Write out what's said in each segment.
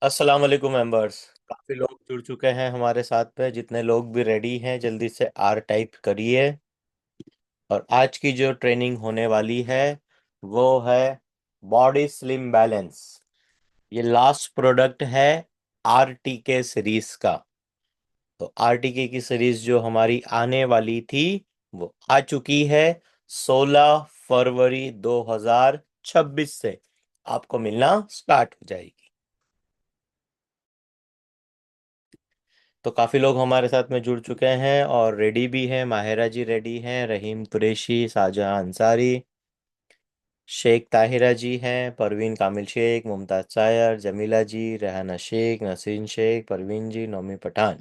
अस्सलाम वालेकुम मेंबर्स। काफी लोग जुड़ चुके हैं हमारे साथ पे। जितने लोग भी रेडी हैं जल्दी से आर टाइप करिए। और आज की जो ट्रेनिंग होने वाली है वो है बॉडी स्लिम बैलेंस। ये लास्ट प्रोडक्ट है आरटीके सीरीज का। तो आरटीके की सीरीज जो हमारी आने वाली थी वो आ चुकी है। 16 फरवरी 2026 से आपको मिलना स्टार्ट हो जाएगी। तो काफ़ी लोग हमारे साथ में जुड़ चुके हैं और रेडी भी हैं। माहिरा जी रेडी हैं, रहीम कुरैशी, शाहजहां अंसारी, शेख ताहिरा जी हैं, परवीन कामिल शेख, मुमताज सायर, जमीला जी, रेहाना शेख, नसीन शेख, परवीन जी, नोमी पठान।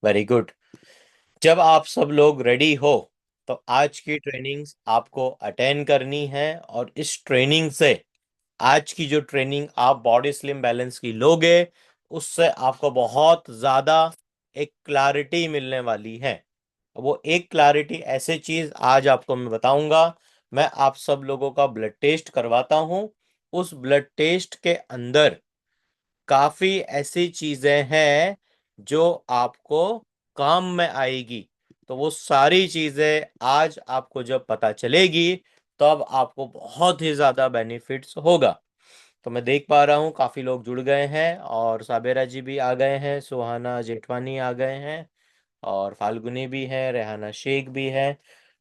Very good. जब आप सब लोग रेडी हो तो आज की ट्रेनिंग आपको अटेंड करनी है। और इस ट्रेनिंग से आज की जो ट्रेनिंग आप बॉडी स्लिम बैलेंस की लोगे उससे आपको बहुत ज्यादा एक क्लैरिटी मिलने वाली है। वो एक क्लैरिटी ऐसे चीज आज आपको मैं बताऊंगा। मैं आप सब लोगों का ब्लड टेस्ट करवाता हूं। उस ब्लड टेस्ट के अंदर काफी ऐसी चीजें हैं जो आपको काम में आएगी। तो वो सारी चीजें आज आपको जब पता चलेगी तब आपको बहुत ही ज्यादा बेनिफिट्स होगा। तो मैं देख पा रहा हूँ काफी लोग जुड़ गए हैं और साबेरा जी भी आ गए हैं, सुहाना जेठवानी आ गए हैं और फाल्गुनी भी है, रेहाना शेख भी है,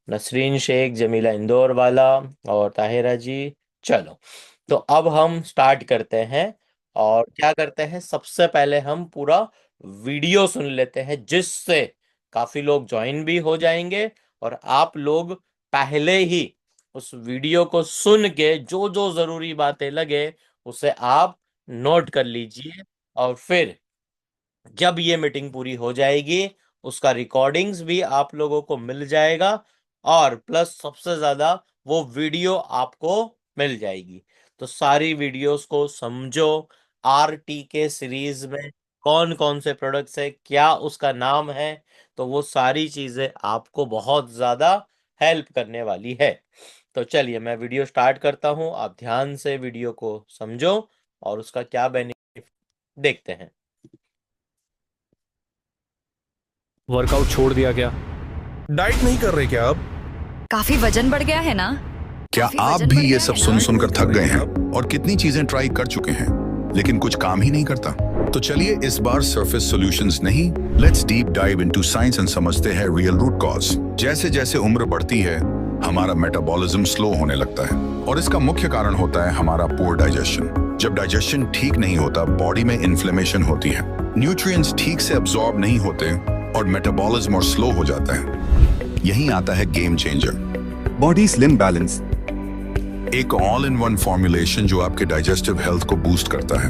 नसरीन शेख, जमीला इंदौर वाला और ताहिरा जी। चलो, तो अब हम स्टार्ट करते हैं। और क्या करते हैं, सबसे पहले हम पूरा वीडियो सुन लेते हैं जिससे काफी लोग ज्वाइन भी हो जाएंगे। और आप लोग पहले ही उस वीडियो को सुन के जो जो जरूरी बातें लगे उसे आप नोट कर लीजिए। और फिर जब ये मीटिंग पूरी हो जाएगी उसका रिकॉर्डिंग्स भी आप लोगों को मिल जाएगा। और प्लस सबसे ज्यादा वो वीडियो आपको मिल जाएगी। तो सारी वीडियोस को समझो। आरटी के सीरीज में कौन कौन से प्रोडक्ट्स है, क्या उसका नाम है, तो वो सारी चीजें आपको बहुत ज्यादा हेल्प करने वाली है। तो चलिए मैं वीडियो स्टार्ट करता हूं, आप ध्यान से वीडियो को समझो और उसका क्या बेनिफिट देखते हैं। वर्कआउट छोड़ दिया क्या? डाइट नहीं कर रहे क्या अब? काफी वजन बढ़ गया है ना? क्या काफी आप वजन भी बढ़ ये गया सब है सुन ना? सुनकर थक गए हैं और कितनी चीजें ट्राई कर चुके हैं लेकिन कुछ काम ही नहीं करता? तो चलिए इस बार सरफेस सॉल्यूशंस नहीं, let's deep dive into science and समझते हैं रियल रूट कॉज। जैसे जैसे उम्र बढ़ती है हमारा मेटाबॉलिज्म स्लो होने लगता है और इसका मुख्य कारण होता है हमारा पुअर डाइजेशन। जब डाइजेशन ठीक नहीं होता बॉडी में इन्फ्लेमेशन होती है, न्यूट्रिएंट्स ठीक से अब्सॉर्ब नहीं होते और मेटाबॉलिज्म और स्लो हो जाता है। यहीं आता है game changer, body slim balance. एक ऑल इन वन फॉर्मुलेशन जो आपके डाइजेस्टिव हेल्थ को बूस्ट करता है।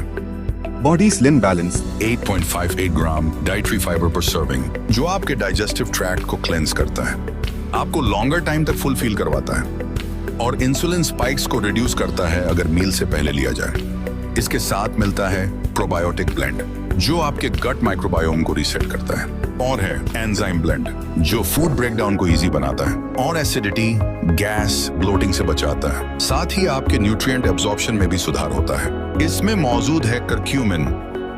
बॉडी स्लिम बैलेंस 8.58 ग्राम डाइटरी फाइबर पर सर्विंग जो आपके डाइजेस्टिव ट्रैक्ट को क्लेंस करता है, आपको लॉन्गर टाइम तक फुल फील करवाता है और इंसुलिन स्पाइक्स को रिड्यूस करता है अगर मील से पहले लिया जाए। इसके साथ मिलता है प्रोबायोटिक ब्लेंड जो आपके गट माइक्रोबायोम को रीसेट करता है, और है एंजाइम ब्लेंड जो फूड ब्रेकडाउन को इजी बनाता है और एसिडिटी, गैस, ब्लोटिंग से बचाता है। साथ ही आपके न्यूट्रिएंट एब्जॉर्प्शन में भी सुधार होता है। इसमें मौजूद है करक्यूमिन,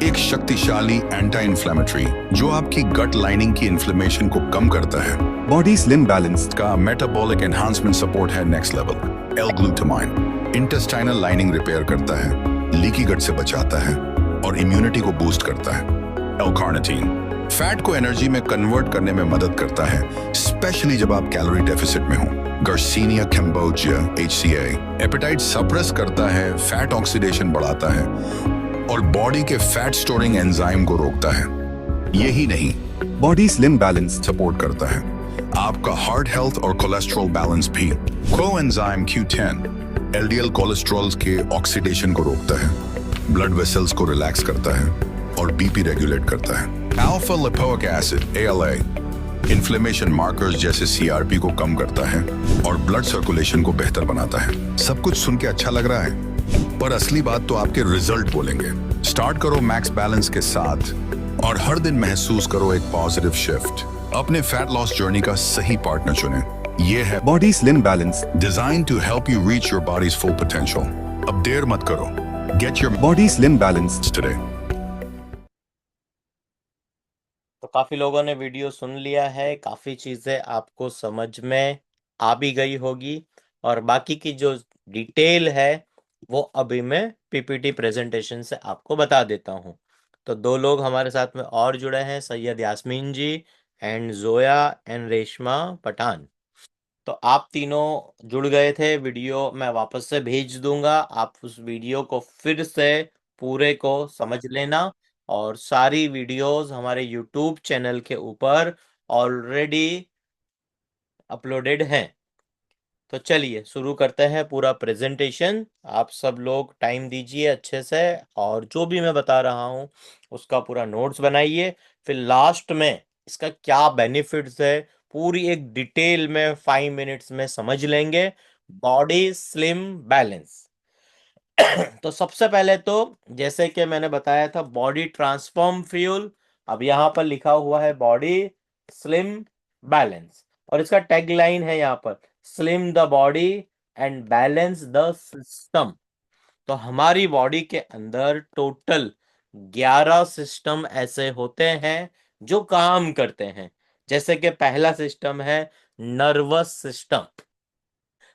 एक शक्तिशाली एंटी इन्फ्लेमेटरी जो आपकी गट लाइनिंग की इन्फ्लेमेशन को कम करता है। बॉडी स्लिम बैलेंस का मेटाबॉलिक एनहांसमेंट सपोर्ट है नेक्स्ट लेवल। L-ग्लूटामाइन इंटेस्टाइनल लाइनिंग रिपेयर करता है, लीकी गट से बचाता है और इम्यूनिटी को बूस्ट करता है। L-कार्निटीन फैट को एनर्जी में कन्वर्ट करने में मदद करता है, स्पेशली जब आप कैलोरी डेफिसिट में हो। गर्सिनिया कैम्बोजिया HCA एपेटाइट सप्रेस करता है, फैट ऑक्सीडेशन बढ़ाता है और बॉडी के फैट स्टोरिंग एंजाइम को रोकता है। यही नहीं, बॉडी स्लिम बैलेंस सपोर्ट करता है आपका हार्ट हेल्थ और कोलेस्ट्रॉल बैलेंस भी। कोएंजाइम Q10 LDL कोलेस्ट्रॉल के ऑक्सीडेशन को रोकता है, ब्लड वेसल्स को रिलैक्स करता है और बीपी रेगुलेट करता है। Alpha lipoic acid ALA inflammation markers जैसे CRP को कम करता है और ब्लड सर्कुलेशन को बेहतर बनाता है। सब कुछ सुन के अच्छा लग रहा है, पर असली बात तो आपके रिजल्ट बोलेंगे। स्टार्ट करो मैक्स बैलेंस के साथ और हर दिन महसूस करो एक पॉजिटिव शिफ्ट। अपने फैट लॉस जर्नी का सही पार्टनर चुने। ये है body slim balance design to help you reach your body's full potential. अब देर मत करो, get your body slim balance today. काफी लोगों ने वीडियो सुन लिया है, काफी चीजें आपको समझ में आ भी गई होगी, और बाकी की जो डिटेल है वो अभी मैं पीपीटी प्रेजेंटेशन से आपको बता देता हूँ। तो दो लोग हमारे साथ में और जुड़े हैं, सैयद यास्मीन जी एंड जोया एंड रेशमा पठान। तो आप तीनों जुड़ गए थे, वीडियो मैं वापस से भेज दूंगा, आप उस वीडियो को फिर से पूरे को समझ लेना। और सारी वीडियोस हमारे यूट्यूब चैनल के ऊपर ऑलरेडी अपलोडेड हैं। तो चलिए शुरू करते हैं पूरा प्रेजेंटेशन। आप सब लोग टाइम दीजिए अच्छे से, और जो भी मैं बता रहा हूँ उसका पूरा नोट्स बनाइए। फिर लास्ट में इसका क्या बेनिफिट्स है पूरी एक डिटेल में 5 मिनट्स में समझ लेंगे। Body slim balance. तो सबसे पहले तो जैसे कि मैंने बताया था, बॉडी ट्रांसफॉर्म फ्यूल। अब यहाँ पर लिखा हुआ है बॉडी स्लिम बैलेंस, और इसका टैग लाइन है यहाँ पर, slim the body and balance the system. तो हमारी बॉडी के अंदर टोटल 11 सिस्टम ऐसे होते हैं जो काम करते हैं। जैसे कि पहला सिस्टम है नर्वस सिस्टम,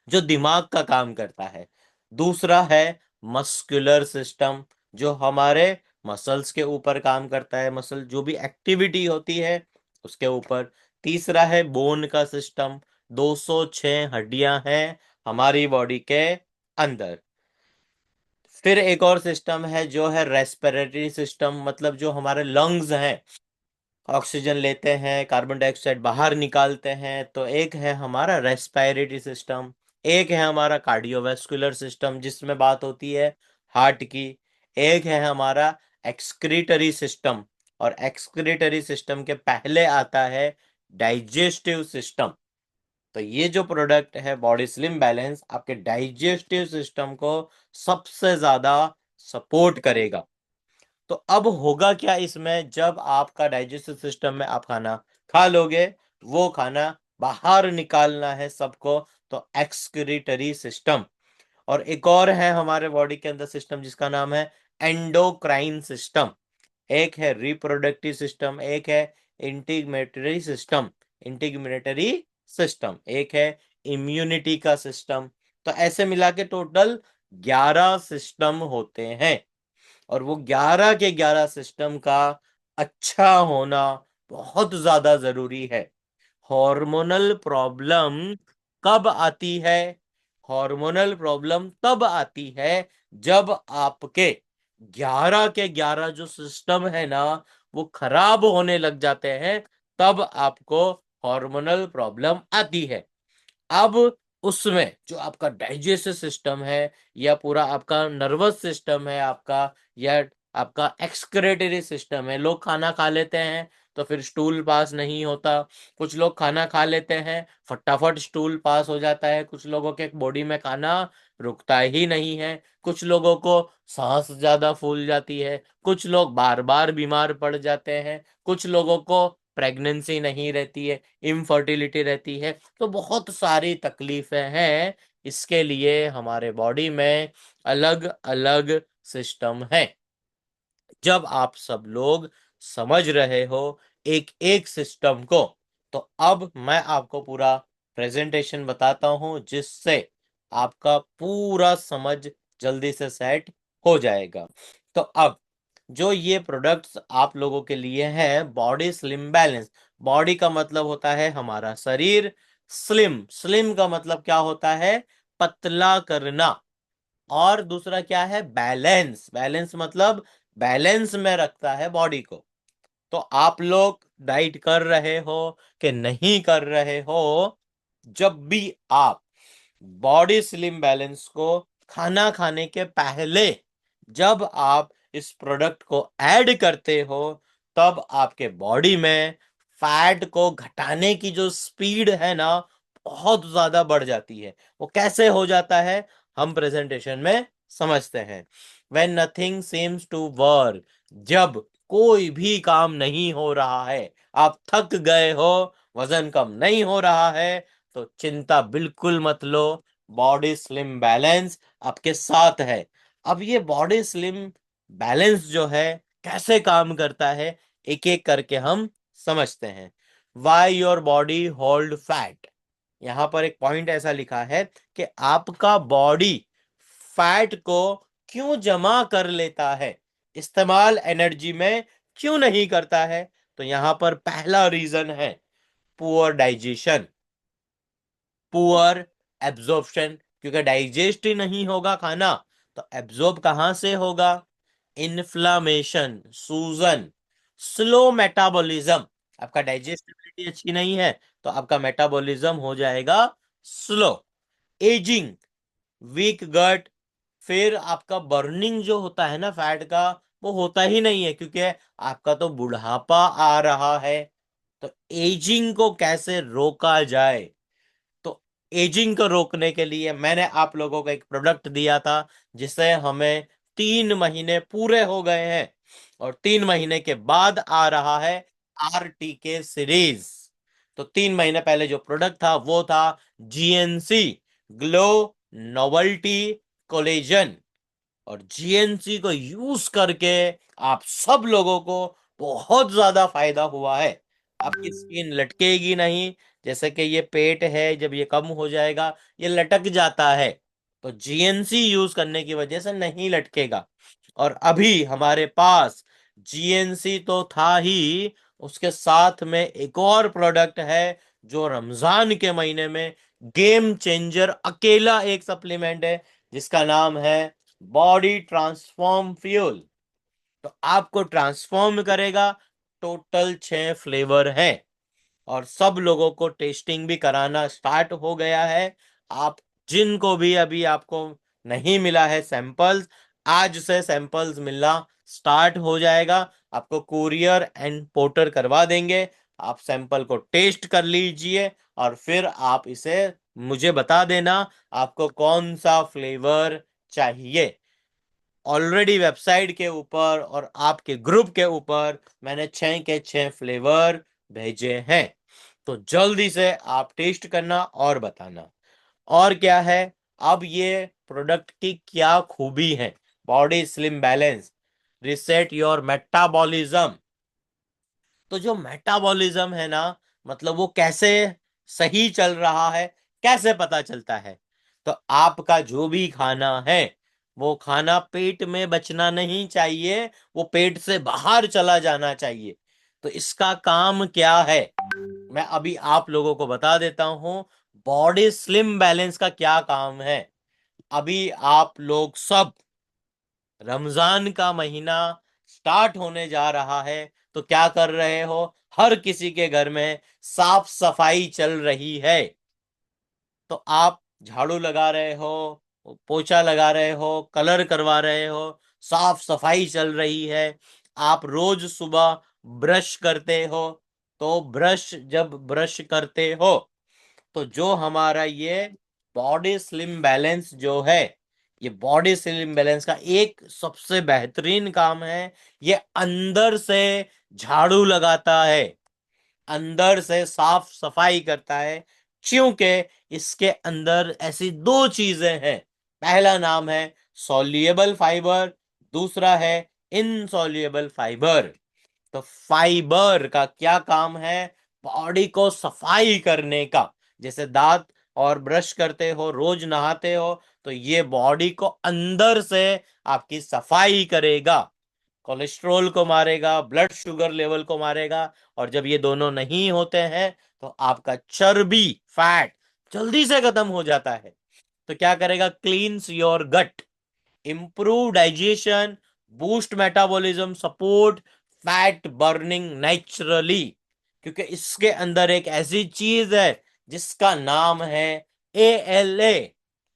जो दिमाग का काम करता है। दूसरा है मस्कुलर सिस्टम, जो हमारे मसल्स के ऊपर काम करता है, मसल जो भी एक्टिविटी होती है उसके ऊपर। तीसरा है बोन का सिस्टम, 206 हड्डियां हैं हमारी बॉडी के अंदर। फिर एक और सिस्टम है जो है रेस्पिरेटरी सिस्टम, मतलब जो हमारे लंग्स हैं, ऑक्सीजन लेते हैं, कार्बन डाइऑक्साइड बाहर निकालते हैं। तो एक है हमारा रेस्पिरेटरी सिस्टम। एक है हमारा कार्डियोवास्कुलर सिस्टम, जिसमें बात होती है हार्ट की। एक है हमारा एक्सक्रीटरी सिस्टम, और एक्सक्रीटरी सिस्टम के पहले आता है डाइजेस्टिव सिस्टम। तो ये जो प्रोडक्ट है बॉडी स्लिम बैलेंस, आपके डाइजेस्टिव सिस्टम को सबसे ज्यादा सपोर्ट करेगा। तो अब होगा क्या इसमें, जब आपका डाइजेस्टिव सिस्टम में आप खाना खा लोगे, वो खाना बाहर निकालना है सबको, तो एक्सक्रीटरी सिस्टम। और एक और है हमारे बॉडी के अंदर सिस्टम जिसका नाम है एंडोक्राइन सिस्टम। एक है रिप्रोडक्टिव सिस्टम, एक है इंटीग्रेटरी सिस्टम, इंटीग्रेटरी सिस्टम, एक है इम्यूनिटी का सिस्टम। तो ऐसे मिला के टोटल 11 सिस्टम होते हैं, और वो 11 के 11 सिस्टम का अच्छा होना बहुत ज्यादा जरूरी है। हार्मोनल प्रॉब्लम कब आती है? हार्मोनल प्रॉब्लम तब आती है जब आपके 11 के 11 जो सिस्टम है ना, वो खराब होने लग जाते हैं, तब आपको हार्मोनल प्रॉब्लम आती है। अब उसमें जो आपका डाइजेस्टिव सिस्टम है, या पूरा आपका नर्वस सिस्टम है आपका, या आपका एक्सक्रेटरी सिस्टम है, लोग खाना खा लेते हैं तो फिर स्टूल पास नहीं होता। कुछ लोग खाना खा लेते हैं फटाफट स्टूल पास हो जाता है, कुछ लोगों के बॉडी में खाना रुकता ही नहीं है, कुछ लोगों को सांस ज्यादा फूल जाती है, कुछ लोग बार बार बीमार पड़ जाते हैं, कुछ लोगों को प्रेगनेंसी नहीं रहती है, इनफर्टिलिटी रहती है। तो बहुत सारी तकलीफें हैं, इसके लिए हमारे बॉडी में अलग अलग सिस्टम है। जब आप सब लोग समझ रहे हो एक एक सिस्टम को, तो अब मैं आपको पूरा प्रेजेंटेशन बताता हूं, जिससे आपका पूरा समझ जल्दी से सेट हो जाएगा। तो अब जो ये प्रोडक्ट्स आप लोगों के लिए हैं, बॉडी स्लिम बैलेंस। बॉडी का मतलब होता है हमारा शरीर, स्लिम, स्लिम का मतलब क्या होता है? पतला करना। और दूसरा क्या है? बैलेंस, बैलेंस मतलब बैलेंस में रखता है बॉडी को। तो आप लोग डाइट कर रहे हो कि नहीं कर रहे हो, जब भी आप बॉडी स्लिम बैलेंस को खाना खाने के पहले जब आप इस प्रोडक्ट को ऐड करते हो, तब आपके बॉडी में फैट को घटाने की जो स्पीड है ना, बहुत ज्यादा बढ़ जाती है। वो कैसे हो जाता है, हम प्रेजेंटेशन में समझते हैं। When nothing seems to work, जब कोई भी काम नहीं हो रहा है, आप थक गए हो, वजन कम नहीं हो रहा है, तो चिंता बिल्कुल मत लो, बॉडी स्लिम बैलेंस आपके साथ है। अब ये बॉडी स्लिम बैलेंस जो है कैसे काम करता है, एक एक करके हम समझते हैं। Why your body hold fat, यहां पर एक पॉइंट ऐसा लिखा है कि आपका बॉडी फैट को क्यों जमा कर लेता है, इस्तेमाल एनर्जी में क्यों नहीं करता है। तो यहां पर पहला रीजन है पुअर डाइजेशन, पुअर एब्जॉर्प्शन, क्योंकि डाइजेस्ट ही नहीं होगा खाना तो एब्जॉर्ब कहां से होगा। इन्फ्लामेशन, सूजन, स्लो मेटाबॉलिज्म, आपका डाइजेस्टिबिलिटी अच्छी नहीं है तो आपका मेटाबॉलिज्म हो जाएगा स्लो। एजिंग, वीक गट, फिर आपका बर्निंग जो होता है ना फैट का, वो होता ही नहीं है क्योंकि आपका तो बुढ़ापा आ रहा है। तो एजिंग को कैसे रोका जाए, तो एजिंग को रोकने के लिए मैंने आप लोगों को एक प्रोडक्ट दिया था जिसे हमें 3 महीने पूरे हो गए हैं और 3 महीने के बाद आ रहा है RTK सीरीज। तो 3 महीने पहले जो प्रोडक्ट था वो था GNC, ग्लो नोवल्टी कोलेजन। और GNC को यूज करके आप सब लोगों को बहुत ज्यादा फायदा हुआ है। आपकी स्किन लटकेगी नहीं, जैसे कि ये पेट है जब ये कम हो जाएगा ये लटक जाता है, तो GNC यूज करने की वजह से नहीं लटकेगा। और अभी हमारे पास GNC तो था ही, उसके साथ में एक और प्रोडक्ट है जो रमजान के महीने में गेम चेंजर, अकेला एक सप्लीमेंट है जिसका नाम है बॉडी ट्रांसफॉर्म फ्यूल। तो आपको ट्रांसफॉर्म करेगा। टोटल 6 फ्लेवर है और सब लोगों को टेस्टिंग भी कराना स्टार्ट हो गया है। आप जिनको भी अभी आपको नहीं मिला है सैंपल्स, आज से सैंपल्स मिलना स्टार्ट हो जाएगा। आपको कुरियर एंड पोर्टर करवा देंगे, आप सैंपल को टेस्ट कर लीजिए और फिर आप इसे मुझे बता देना आपको कौन सा फ्लेवर चाहिए। ऑलरेडी वेबसाइट के ऊपर और आपके ग्रुप के ऊपर मैंने 6 के 6 फ्लेवर भेजे हैं, तो जल्दी से आप टेस्ट करना और बताना। और क्या है, अब ये प्रोडक्ट की क्या खूबी है, body slim balance, reset your metabolism. तो जो मेटाबॉलिज्म है ना, मतलब वो कैसे सही चल रहा है, कैसे पता चलता है। तो आपका जो भी खाना है वो खाना पेट में बचना नहीं चाहिए, वो पेट से बाहर चला जाना चाहिए। तो इसका काम क्या है मैं अभी आप लोगों को बता देता हूं। बॉडी स्लिम बैलेंस का क्या काम है, अभी आप लोग सब, रमजान का महीना स्टार्ट होने जा रहा है तो क्या कर रहे हो, हर किसी के घर में साफ सफाई चल रही है। तो आप झाड़ू लगा रहे हो, पोछा लगा रहे हो, कलर करवा रहे हो, साफ सफाई चल रही है। आप रोज सुबह ब्रश करते हो, तो ब्रश जब ब्रश करते हो तो जो हमारा ये बॉडी स्लिम बैलेंस जो है, ये बॉडी स्लिम बैलेंस का एक सबसे बेहतरीन काम है, ये अंदर से झाड़ू लगाता है, अंदर से साफ सफाई करता है। क्योंकि इसके अंदर ऐसी 2 चीजें हैं, पहला नाम है सॉल्युएबल फाइबर, दूसरा है इनसॉल्युएबल फाइबर। तो फाइबर का क्या काम है, बॉडी को सफाई करने का। जैसे दांत और ब्रश करते हो, रोज नहाते हो, तो ये बॉडी को अंदर से आपकी सफाई करेगा, कोलेस्ट्रोल को मारेगा, ब्लड शुगर लेवल को मारेगा। और जब ये दोनों नहीं होते हैं तो आपका चर्बी, फैट जल्दी से खत्म हो जाता है। तो क्या करेगा, cleanse your gut, improve digestion, boost metabolism, support fat burning naturally। क्योंकि इसके अंदर एक ऐसी चीज है जिसका नाम है ALA,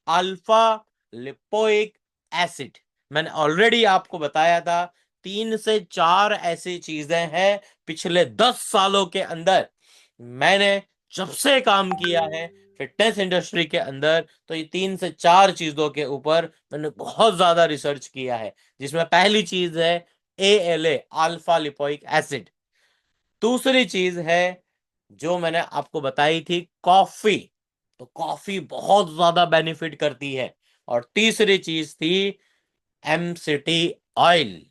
अल्फा लिपोइक एसिड। मैंने ऑलरेडी आपको बताया था 3 से 4 ऐसी चीजें हैं पिछले 10 सालों के अंदर मैंने जब से काम किया है फिटनेस इंडस्ट्री के अंदर, तो ये 3 से 4 चीजों के ऊपर मैंने बहुत ज्यादा रिसर्च किया है, जिसमें पहली चीज है ALA, अल्फा लिपोइक एसिड। दूसरी चीज है जो मैंने आपको बताई थी कॉफी, तो कॉफी बहुत ज्यादा बेनिफिट करती है। और तीसरी चीज थी MCT oil,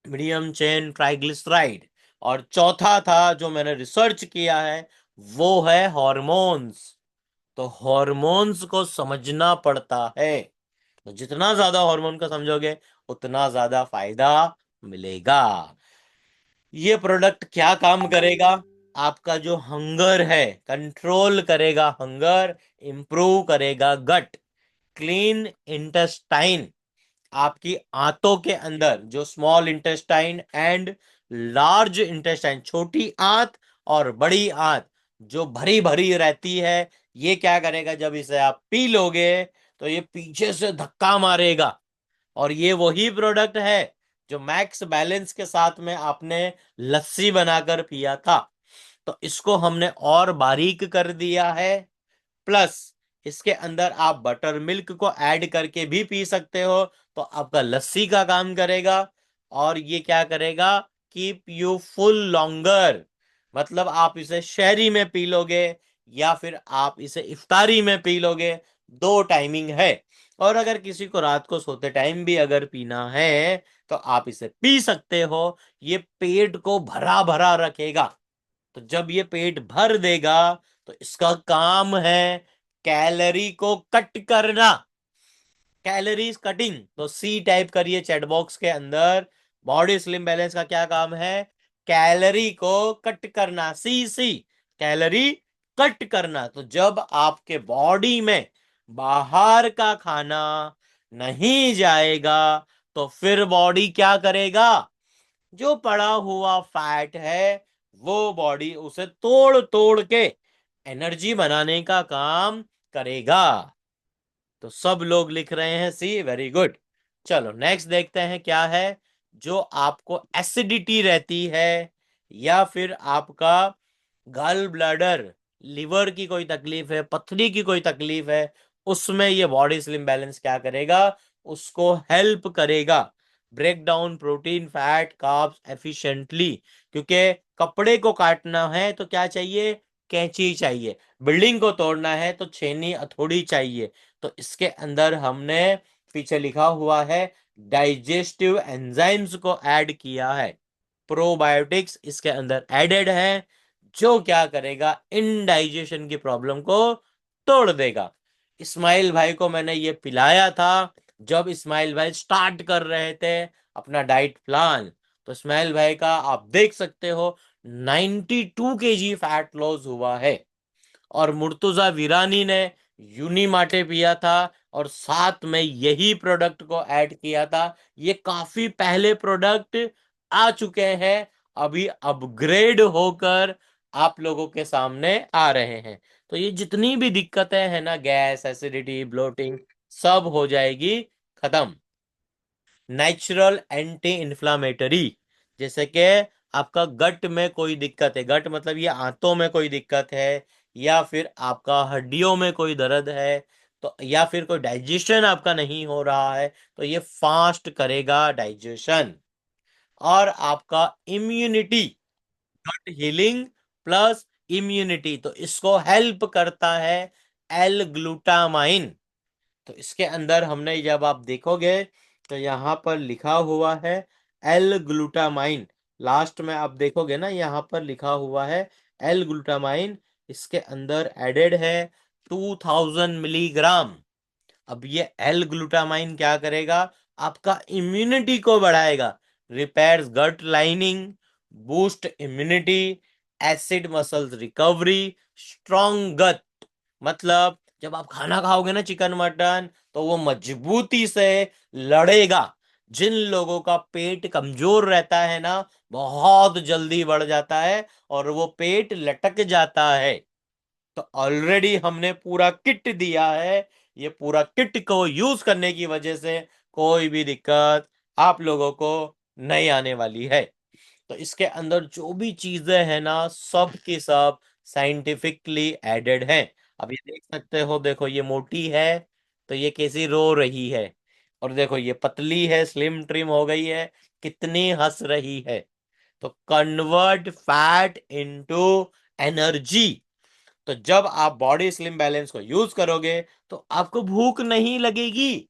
medium chain triglyceride, और चौथा था जो मैंने रिसर्च किया है वो है हॉर्मोन्स। तो हॉर्मोन्स को समझना पड़ता है। तो जितना ज्यादा हार्मोन का समझोगे उतना ज्यादा फायदा मिलेगा। ये प्रोडक्ट क्या काम करेगा? आपका जो हंगर है कंट्रोल करेगा, हंगर इंप्रूव करेगा गट, क्लीन इंटेस्टाइन, आपकी आंतों के अंदर जो small intestine and large intestine, छोटी आंत और बड़ी आंत जो भरी भरी रहती है, ये क्या करेगा जब इसे आप पी लोगे तो ये पीछे से धक्का मारेगा। और ये वही प्रोडक्ट है जो मैक्स बैलेंस के साथ में आपने लस्सी बनाकर पिया था। तो इसको हमने और बारीक कर दिया है। प्लस इसके अंदर आप बटर मिल्क को ऐड करके भी पी सकते हो, तो आपका लस्सी का काम करेगा। और ये क्या करेगा? Keep you full longer. मतलब आप इसे शहरी में पी लोगे या फिर आप इसे इफ्तारी में पी लोगे, दो टाइमिंग है। और अगर किसी को रात को सोते टाइम भी अगर पीना है तो आप इसे पी सकते हो। ये पेट को भरा भरा रखेगा। तो जब ये पेट भर देगा तो इसका काम है कैलोरी को कट करना, कैलोरीज कटिंग। तो सी टाइप करिए चैट बॉक्स के अंदर। बॉडी स्लिम बैलेंस का क्या काम है? कैलोरी को कट करना, सी सी, कैलोरी कट करना। तो जब आपके बॉडी में बाहर का खाना नहीं जाएगा तो फिर बॉडी क्या करेगा? जो पड़ा हुआ फैट है वो बॉडी उसे तोड़ तोड़ के एनर्जी बनाने का काम करेगा। तो सब लोग लिख रहे हैं सी, वेरी गुड। चलो नेक्स्ट देखते हैं क्या है। जो आपको एसिडिटी रहती है या फिर आपका गल ब्लैडर, लिवर की कोई तकलीफ है, पथरी की कोई तकलीफ है, उसमें ये बॉडी स्लिम बैलेंस क्या करेगा? उसको हेल्प करेगा। Break down protein fat carbs efficiently. क्योंकि कपड़े को काटना है तो क्या चाहिए? कैंची चाहिए। बिल्डिंग को तोड़ना है तो छेनी हथौड़ी चाहिए। तो इसके अंदर हमने पीछे लिखा हुआ है डाइजेस्टिव एंजाइम्स को ऐड किया है। प्रोबायोटिक्स इसके अंदर एडेड है जो क्या करेगा? इनडाइजेशन की प्रॉब्लम को तोड़ देगा। इस्माइल भाई को मैंने ये पिलाया था जब इस्माइल भाई स्टार्ट कर रहे थे अपना डाइट प्लान। तो इस्माइल भाई का आप देख सकते हो 92 kg फैट लॉस हुआ है। और मुर्तुजा वीरानी ने यूनिमाटे पिया था और साथ में यही प्रोडक्ट को ऐड किया था। ये काफी पहले प्रोडक्ट आ चुके हैं, अभी अपग्रेड होकर आप लोगों के सामने आ रहे हैं। तो ये जितनी भी दिक्कतें हैं ना, गैस, एसिडिटी, ब्लोटिंग, सब हो जाएगी खत्म। नेचुरल एंटी इन्फ्लामेटरी, जैसे कि आपका गट में कोई दिक्कत है, गट मतलब ये आंतों में कोई दिक्कत है या फिर आपका हड्डियों में कोई दर्द है, तो या फिर कोई डाइजेशन आपका नहीं हो रहा है, तो ये फास्ट करेगा डाइजेशन। और आपका इम्यूनिटी, गट हीलिंग प्लस इम्यूनिटी, तो इसको हेल्प करता है एल ग्लूटामाइन। तो इसके अंदर हमने जब आप देखोगे तो यहाँ पर लिखा हुआ है एल ग्लूटामाइन। लास्ट में आप देखोगे ना, यहाँ पर लिखा हुआ है एल ग्लूटामाइन। इसके अंदर एडेड है 2000 मिलीग्राम। अब ये एल ग्लूटामाइन क्या करेगा? आपका इम्यूनिटी को बढ़ाएगा, repairs gut lining, boost immunity, acid muscles recovery, strong gut. मतलब जब आप खाना खाओगे ना चिकन मटन, तो वो मजबूती से लड़ेगा। जिन लोगों का पेट कमजोर रहता है ना, बहुत जल्दी बढ़ जाता है और वो पेट लटक जाता है। तो ऑलरेडी हमने पूरा किट दिया है। ये पूरा किट को यूज करने की वजह से कोई भी दिक्कत आप लोगों को नहीं आने वाली है। तो इसके अंदर जो भी चीजें हैं ना, सब की सब साइंटिफिकली एडेड हैं। अब ये देख सकते हो, देखो ये मोटी है तो ये कैसी रो रही है, और देखो ये पतली है, स्लिम ट्रिम हो गई है, कितनी हंस रही है। तो कन्वर्ट फैट इनटू एनर्जी। तो जब आप बॉडी स्लिम बैलेंस को यूज करोगे तो आपको भूख नहीं लगेगी,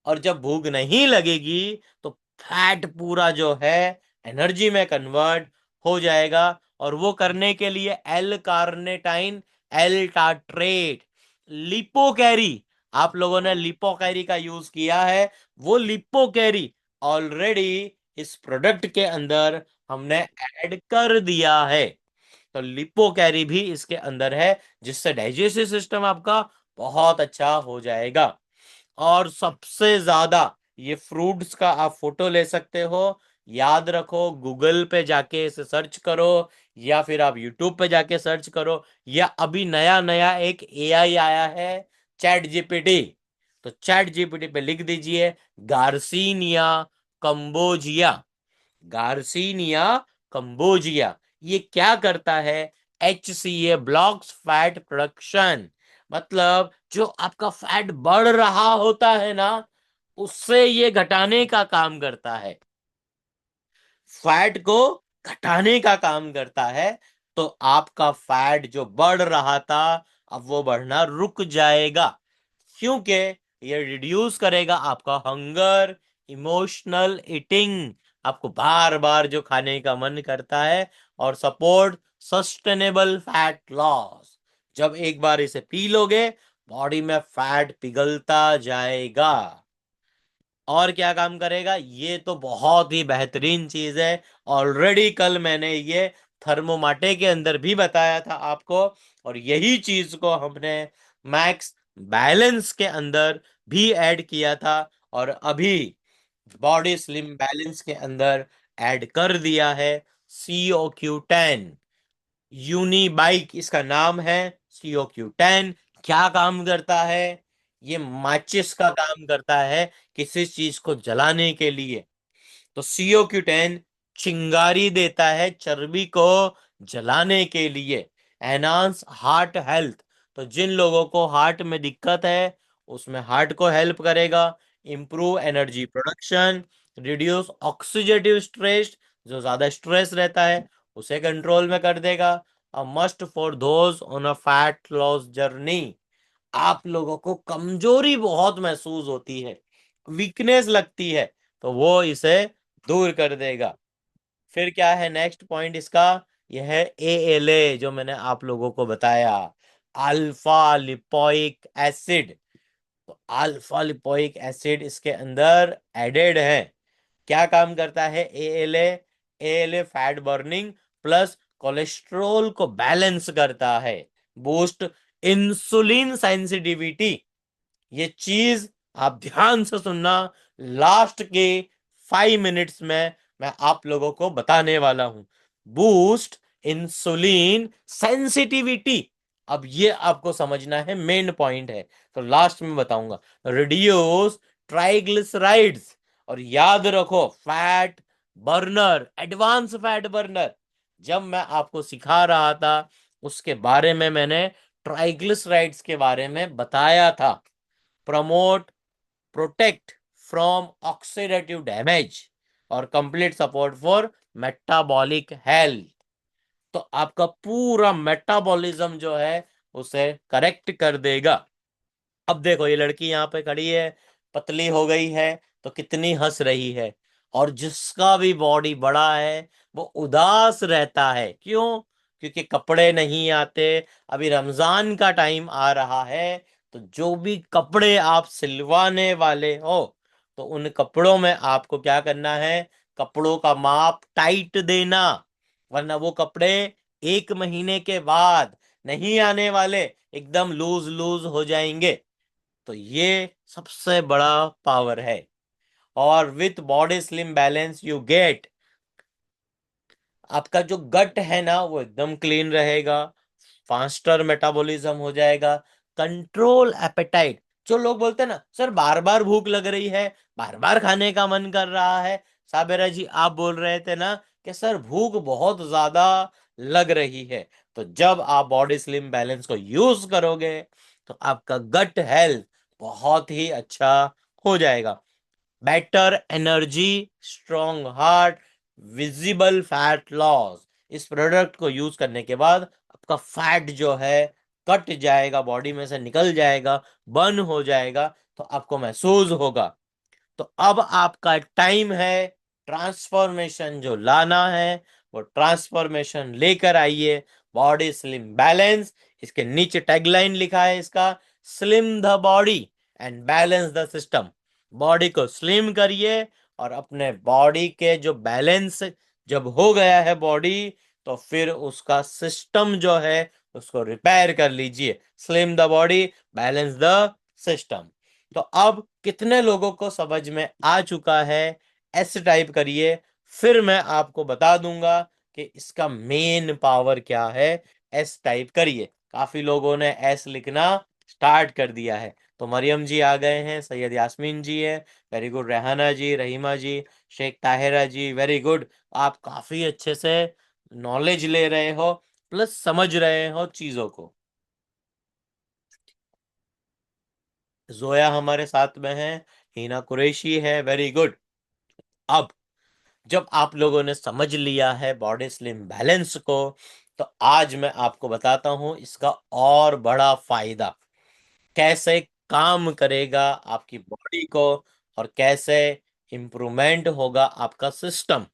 और जब भूख नहीं लगेगी तो फैट पूरा जो है एनर्जी में कन्वर्ट हो जाएगा। और वो करने के लिए एल कार्नेटाइन, एल टाट्रेट, लिपोकैरी, आप लोगों ने लिपोकैरी का यूज किया है, वो लिपोकैरी ऑलरेडी इस प्रोडक्ट के अंदर हमने ऐड कर दिया है। तो लिपोकैरी भी इसके अंदर है, जिससे डाइजेस्टिव सिस्टम आपका बहुत अच्छा हो जाएगा। और सबसे ज्यादा ये फ्रूट्स का आप फोटो ले सकते हो, याद रखो, गूगल पे जाके इसे सर्च करो, या फिर आप यूट्यूब पे जाके सर्च करो, या अभी नया नया एक एआई आया है, चैट जीपीटी। तो चैट जीपीटी पे लिख दीजिए गार्सिनिया कंबोजिया, गार्सिनिया कंबोजिया। ये क्या करता है? HCA ब्लॉक्स फैट प्रोडक्शन, मतलब जो आपका फैट बढ़ रहा होता है ना, उससे ये घटाने का काम करता है, फैट को घटाने का काम करता है। तो आपका फैट जो बढ़ रहा था, अब वो बढ़ना रुक जाएगा, क्योंकि ये रिड्यूस करेगा आपका हंगर, इमोशनल ईटिंग, आपको बार बार जो खाने का मन करता है, और सपोर्ट सस्टेनेबल फैट लॉस। जब एक बार इसे पी लोगे, बॉडी में फैट पिघलता जाएगा। और क्या काम करेगा? ये तो बहुत ही बेहतरीन चीज है। ऑलरेडी कल मैंने ये थर्मोमाटे के अंदर भी बताया था आपको, और यही चीज को हमने मैक्स बैलेंस के अंदर भी ऐड किया था, और अभी बॉडी स्लिम बैलेंस के अंदर ऐड कर दिया है CO Q10। यूनिबाइक इसका नाम है। CO Q10 क्या काम करता है? ये माचिस का काम करता है, किसी चीज को जलाने के लिए। तो CO Q10 चिंगारी देता है चर्बी को जलाने के लिए। एनहांस हार्ट हेल्थ, तो जिन लोगों को हार्ट में दिक्कत है, उसमें हार्ट को हेल्प करेगा। Improve energy production, reduce oxidative stress, जो ज्यादा स्ट्रेस रहता है उसे कंट्रोल में कर देगा। A must for those on a fat loss journey. आप लोगों को कमजोरी बहुत महसूस होती है, वीकनेस लगती है, तो वो इसे दूर कर देगा। फिर क्या है नेक्स्ट पॉइंट इसका? यह है ALA, जो मैंने आप लोगों को बताया, अल्फा लिपोइक एसिड। तो अल्फा लिपोइक एसिड इसके अंदर एडेड है। क्या काम करता है ALA fat burning plus cholesterol को बैलेंस करता है, बूस्ट इंसुलिन सेंसिटिविटी। ये चीज आप ध्यान से सुनना, लास्ट के 5 मिनट्स में मैं आप लोगों को बताने वाला हूं। बूस्ट इंसुलिन सेंसिटिविटी, अब ये आपको समझना है, मेन पॉइंट है, तो लास्ट में बताऊंगा। रिड्यूस ट्राइग्लिसराइड्स, और याद रखो fat burner, advance fat burner. जब मैं आपको सिखा रहा था, उसके बारे में मैंने ट्राइग्लिसराइड्स के बारे में बताया था। Promote protect from oxidative damage, और complete support for metabolic health. तो आपका पूरा मेटाबॉलिज्म जो है उसे करेक्ट कर देगा। अब देखो, ये लड़की यहाँ पे खड़ी है, पतली हो गई है, तो कितनी हंस रही है। और जिसका भी बॉडी बड़ा है, वो उदास रहता है। क्यों? क्योंकि कपड़े नहीं आते। अभी रमजान का टाइम आ रहा है, तो जो भी कपड़े आप सिलवाने वाले हो, तो उन कपड़ों में आपको क्या करना है? कपड़ों का माप टाइट देना, वरना वो कपड़े 1 महीने के बाद नहीं आने वाले, एकदम लूज लूज हो जाएंगे। तो ये सबसे बड़ा पावर है। और with body slim balance you get, आपका जो गट है ना, वो एकदम क्लीन रहेगा, फास्टर मेटाबॉलिज्म हो जाएगा, कंट्रोल एपेटाइट। जो लोग बोलते हैं ना, सर बार बार भूख लग रही है, बार बार खाने का मन कर रहा है, साबेरा जी आप बोल रहे थे ना कि सर भूख बहुत ज्यादा लग रही है, तो जब आप बॉडी स्लिम बैलेंस को यूज करोगे, तो आपका गट हेल्थ बहुत ही अच्छा हो जाएगा। Better energy, strong heart, visible fat loss. इस प्रोडक्ट को यूज करने के बाद आपका फैट जो है कट जाएगा, बॉडी में से निकल जाएगा, बर्न हो जाएगा, तो आपको महसूस होगा। तो अब आपका टाइम है ट्रांसफॉर्मेशन जो लाना है, वो ट्रांसफॉर्मेशन लेकर आइए। बॉडी स्लिम बैलेंस, इसके नीचे टैगलाइन लिखा है इसका, slim the body and balance the system. Body को स्लिम करिए और अपने बॉडी के जो बैलेंस जब हो गया है बॉडी, तो फिर उसका सिस्टम जो है उसको रिपेयर कर लीजिए। Slim the body, balance the system. तो अब कितने लोगों को समझ में आ चुका है? एस टाइप करिए, फिर मैं आपको बता दूंगा कि इसका मेन पावर क्या है। एस टाइप करिए। काफी लोगों ने एस लिखना स्टार्ट कर दिया है। तो मरियम जी आ गए हैं, सैयद यास्मीन जी है, वेरी गुड, रेहाना जी, रहीमा जी, शेख ताहिरा जी, वेरी गुड। आप काफी अच्छे से नॉलेज ले रहे हो, प्लस समझ रहे हो चीजों को। जोया हमारे साथ में है, हिना कुरैशी है, वेरी गुड। अब जब आप लोगों ने समझ लिया है बॉडी स्लिम बैलेंस को, तो आज मैं आपको बताता हूं इसका और बड़ा फायदा, कैसे काम करेगा आपकी बॉडी को और कैसे इंप्रूवमेंट होगा आपका सिस्टम।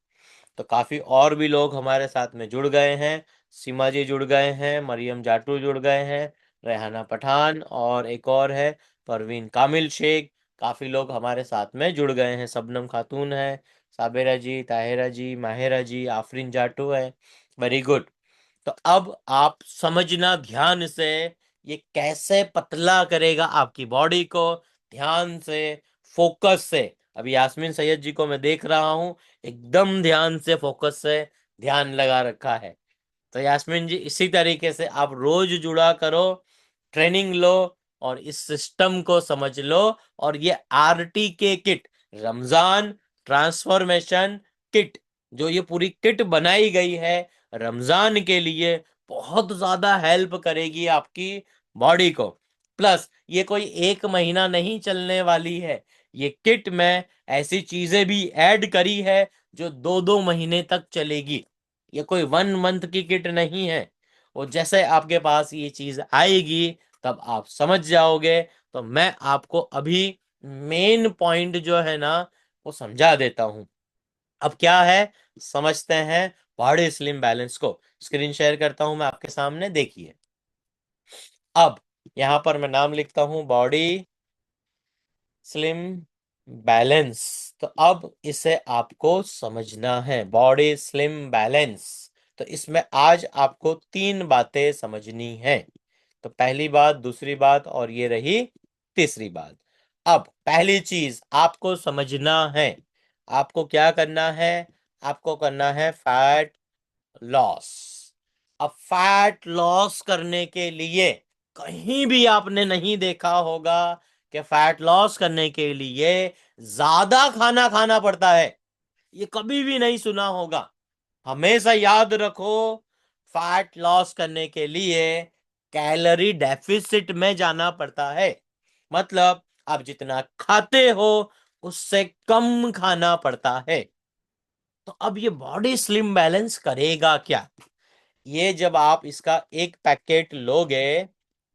तो काफी और भी लोग हमारे साथ में जुड़ गए हैं। सीमा जी जुड़ गए हैं, मरियम जाटू जुड़ गए हैं, रेहाना पठान, और एक और है परवीन कामिल शेख। काफी लोग हमारे साथ में जुड़ गए हैं। सबनम खातून है, साबिरा जी, ताहिरा जी, माहिरा जी, आफरीन जाटू है, वेरी गुड। तो अब आप समझना ध्यान से, ये कैसे पतला करेगा आपकी बॉडी को। ध्यान से, फोकस से। अभी यास्मीन सैयद जी को मैं देख रहा हूं, एकदम ध्यान से, फोकस से ध्यान लगा रखा है। तो यास्मीन जी, इसी तरीके से आप रोज जुड़ा करो, ट्रेनिंग लो और इस सिस्टम को समझ लो। और ये आरटी के किट, रमजान ट्रांसफॉर्मेशन किट, जो ये पूरी किट बनाई गई है रमजान के लिए, बहुत ज्यादा हेल्प करेगी आपकी बॉडी को। प्लस ये कोई एक महीना नहीं चलने वाली है, ये किट में ऐसी चीजें भी ऐड करी है जो 2-2 महीने तक चलेगी। ये कोई 1 मंथ की किट नहीं है। और जैसे आपके पास ये चीज आएगी तब आप समझ जाओगे। तो मैं आपको अभी मेन पॉइंट जो है ना वो समझा देता हूं। अब क्या है, समझते हैं बॉडी स्लिम बैलेंस को। स्क्रीन शेयर करता हूं मैं आपके सामने, देखिए। अब यहां पर मैं नाम लिखता हूं, बॉडी स्लिम बैलेंस। तो अब इसे आपको समझना है, बॉडी स्लिम बैलेंस। तो इसमें आज आपको 3 बातें समझनी है। तो पहली बात, दूसरी बात और ये रही तीसरी बात। अब पहली चीज आपको समझना है, आपको क्या करना है, आपको करना है फैट लॉस। अब फैट लॉस करने के लिए कहीं भी आपने नहीं देखा होगा कि फैट लॉस करने के लिए ज्यादा खाना खाना पड़ता है। ये कभी भी नहीं सुना होगा। हमेशा याद रखो, फैट लॉस करने के लिए कैलोरी डेफिसिट में जाना पड़ता है। मतलब आप जितना खाते हो उससे कम खाना पड़ता है। तो अब ये बॉडी स्लिम बैलेंस करेगा क्या? ये जब आप इसका एक पैकेट लोगे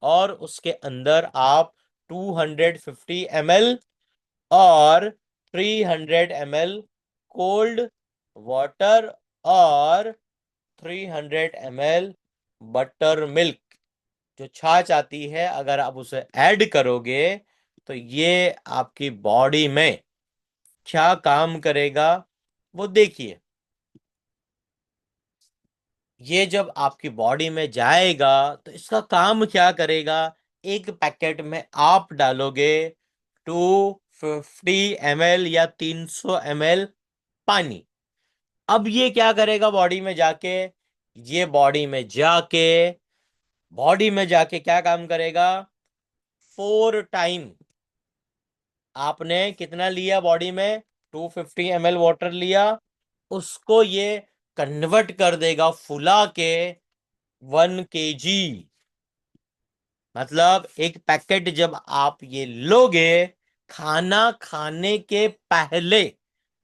और उसके अंदर आप 250 ml और 300 ml कोल्ड वाटर और 300 ml बटर मिल्क, जो छाछ आती है, अगर आप उसे ऐड करोगे तो ये आपकी बॉडी में क्या काम करेगा वो देखिए। ये जब आपकी बॉडी में जाएगा तो इसका काम क्या करेगा, एक पैकेट में आप डालोगे 250 ml या 300 ml पानी। अब ये क्या करेगा बॉडी में जाके, ये बॉडी में जाके क्या काम करेगा, 4 टाइम। आपने कितना लिया बॉडी में, 250 ml वाटर लिया, उसको ये कन्वर्ट कर देगा फुला के 1 kg। मतलब एक पैकेट जब आप ये लोगे खाना खाने के पहले,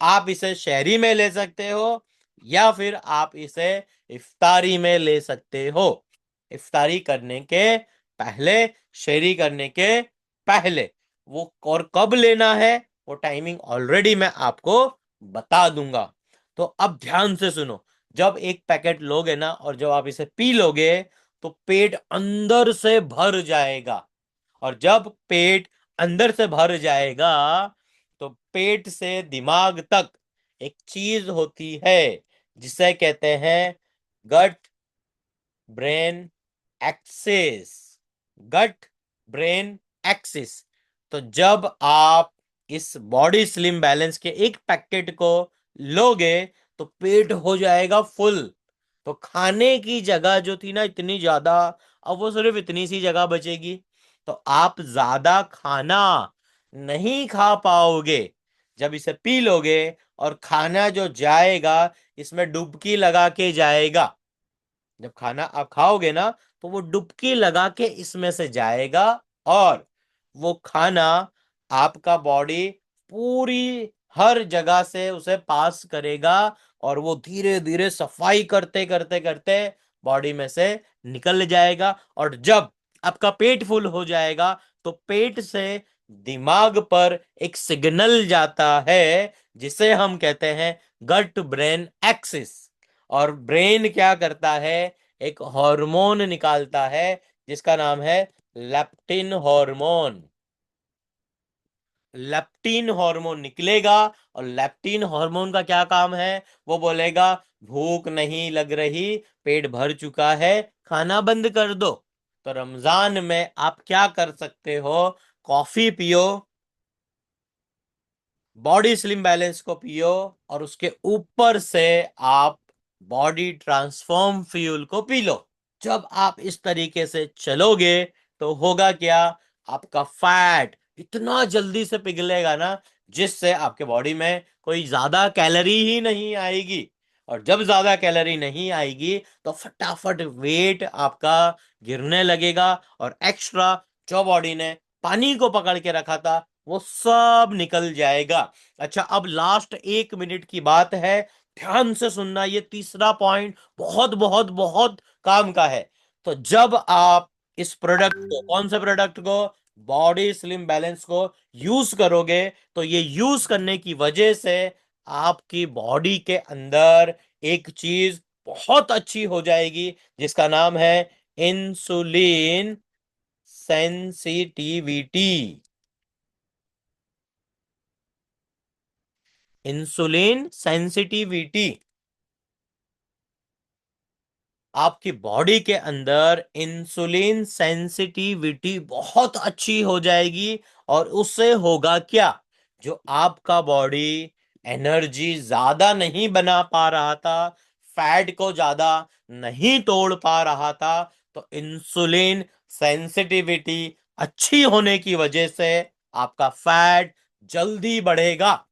आप इसे शहरी में ले सकते हो या फिर आप इसे इफ्तारी में ले सकते हो। इफ्तारी करने के पहले, शहरी करने के पहले, वो और कब लेना है वो टाइमिंग ऑलरेडी मैं आपको बता दूंगा। तो अब ध्यान से सुनो, जब एक पैकेट लोगे ना और जब आप इसे पी लोगे तो पेट अंदर से भर जाएगा। और जब पेट अंदर से भर जाएगा तो पेट से दिमाग तक एक चीज होती है जिसे कहते हैं gut brain axis. Gut brain axis. तो जब आप इस बॉडी स्लिम बैलेंस के एक पैकेट को लोगे तो पेट हो जाएगा फुल। तो खाने की जगह जो थी ना इतनी ज्यादा, अब वो सिर्फ इतनी सी जगह बचेगी। तो आप ज्यादा खाना नहीं खा पाओगे जब इसे पी लोगे। और खाना जो जाएगा इसमें डुबकी लगा के जाएगा। जब खाना आप खाओगे ना तो वो डुबकी लगा के इसमें से जाएगा। और वो खाना आपका बॉडी पूरी हर जगह से उसे पास करेगा। और वो धीरे धीरे सफाई करते करते करते बॉडी में से निकल जाएगा। और जब आपका पेट फुल हो जाएगा तो पेट से दिमाग पर एक सिग्नल जाता है जिसे हम कहते हैं गट ब्रेन एक्सिस। और ब्रेन क्या करता है, एक हार्मोन निकालता है जिसका नाम है लेप्टिन हार्मोन। लेप्टिन हार्मोन निकलेगा और लेप्टिन हार्मोन का क्या काम है, वो बोलेगा भूख नहीं लग रही, पेट भर चुका है, खाना बंद कर दो। तो रमजान में आप क्या कर सकते हो, कॉफी पियो, बॉडी स्लिम बैलेंस को पियो, और उसके ऊपर से आप बॉडी ट्रांसफॉर्म फ्यूल को पी लो। जब आप इस तरीके से चलोगे तो होगा क्या, आपका फैट इतना जल्दी से पिघलेगा ना जिससे आपके बॉडी में कोई ज्यादा कैलोरी ही नहीं आएगी। और जब ज्यादा कैलोरी नहीं आएगी तो फटाफट वेट आपका गिरने लगेगा और एक्स्ट्रा जो बॉडी ने पानी को पकड़ के रखा था वो सब निकल जाएगा। अच्छा, अब लास्ट 1 मिनट की बात है, ध्यान से सुनना, ये तीसरा पॉइंट बहुत बहुत बहुत काम का है। तो जब आप इस प्रोडक्ट को, कौन से प्रोडक्ट को, बॉडी स्लिम बैलेंस को यूज करोगे तो ये यूज करने की वजह से आपकी बॉडी के अंदर एक चीज बहुत अच्छी हो जाएगी जिसका नाम है इंसुलिन सेंसिटिविटी। इंसुलिन सेंसिटिविटी, आपकी बॉडी के अंदर इंसुलिन सेंसिटिविटी बहुत अच्छी हो जाएगी। और उससे होगा क्या, जो आपका बॉडी एनर्जी ज्यादा नहीं बना पा रहा था, फैट को ज्यादा नहीं तोड़ पा रहा था, तो इंसुलिन सेंसिटिविटी अच्छी होने की वजह से आपका फैट जल्दी बढ़ेगा।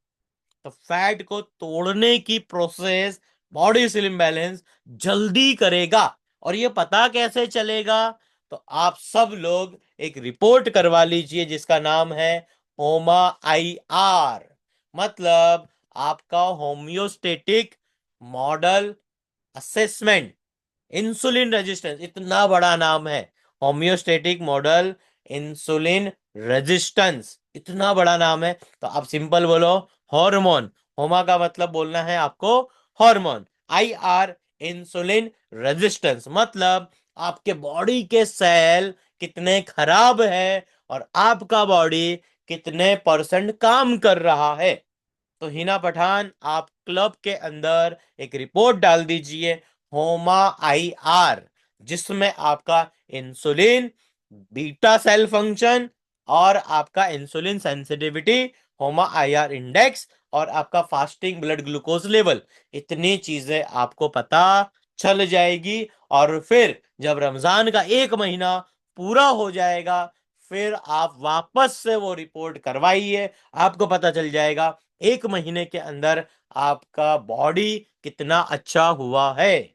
तो फैट को तोड़ने की प्रोसेस बॉडी स्लिम बैलेंस जल्दी करेगा। और ये पता कैसे चलेगा, तो आप सब लोग एक रिपोर्ट करवा लीजिए जिसका नाम है होमा आई आर, मतलब आपका homeostatic model assessment insulin resistance. इतना बड़ा नाम है, होम्योस्टेटिक मॉडल इंसुलिन रेजिस्टेंस, इतना बड़ा नाम है। तो आप सिंपल बोलो हार्मोन, होमा का मतलब बोलना है आपको hormone, I R insulin resistance, मतलब आपके बॉडी के सेल कितने खराब है और आपका बॉडी कितने परसेंट काम कर रहा है। तो हिना पठान, आप क्लब के अंदर एक रिपोर्ट डाल दीजिए होमा आई आर, जिसमें आपका इंसुलिन बीटा सेल फंक्शन और आपका इंसुलिन सेंसिटिविटी, होमा आई आर इंडेक्स और आपका फास्टिंग ब्लड ग्लूकोज लेवल, इतनी चीजें आपको पता चल जाएगी। और फिर जब रमजान का 1 महीना पूरा हो जाएगा फिर आप वापस से वो रिपोर्ट करवाइए, आपको पता चल जाएगा 1 महीने के अंदर आपका बॉडी कितना अच्छा हुआ है।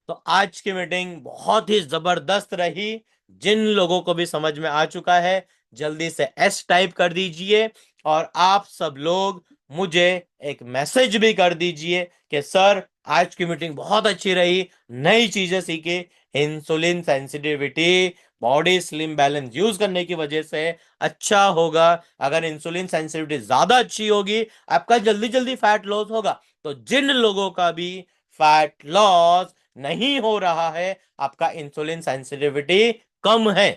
तो आज की मीटिंग बहुत ही जबरदस्त रही। जिन लोगों को भी समझ में आ चुका है जल्दी से एस टाइप कर दीजिए। और आप सब लोग मुझे एक मैसेज भी कर दीजिए कि सर आज की मीटिंग बहुत अच्छी रही, नई चीजें सीखी, insulin sensitivity body slim balance use करने की वजह से अच्छा होगा। अगर इंसुलिन सेंसिटिविटी ज्यादा अच्छी होगी आपका जल्दी जल्दी फैट लॉस होगा। तो जिन लोगों का भी फैट लॉस नहीं हो रहा है, आपका इंसुलिन सेंसिटिविटी कम है।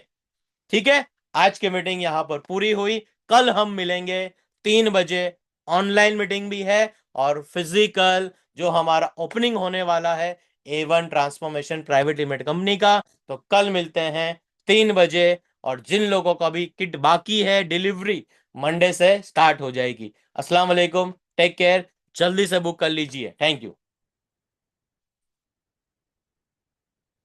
ठीक है, आज की मीटिंग यहां पर पूरी हुई। कल हम मिलेंगे 3 बजे। ऑनलाइन मीटिंग भी है और फिजिकल जो हमारा ओपनिंग होने वाला है A1 transformation private limited company का। तो कल मिलते हैं 3 बजे। और जिन लोगों का भी किट बाकी है, डिलीवरी मंडे से स्टार्ट हो जाएगी। अस्सलाम वालेकुम, टेक केयर, जल्दी से बुक कर लीजिए। Thank you.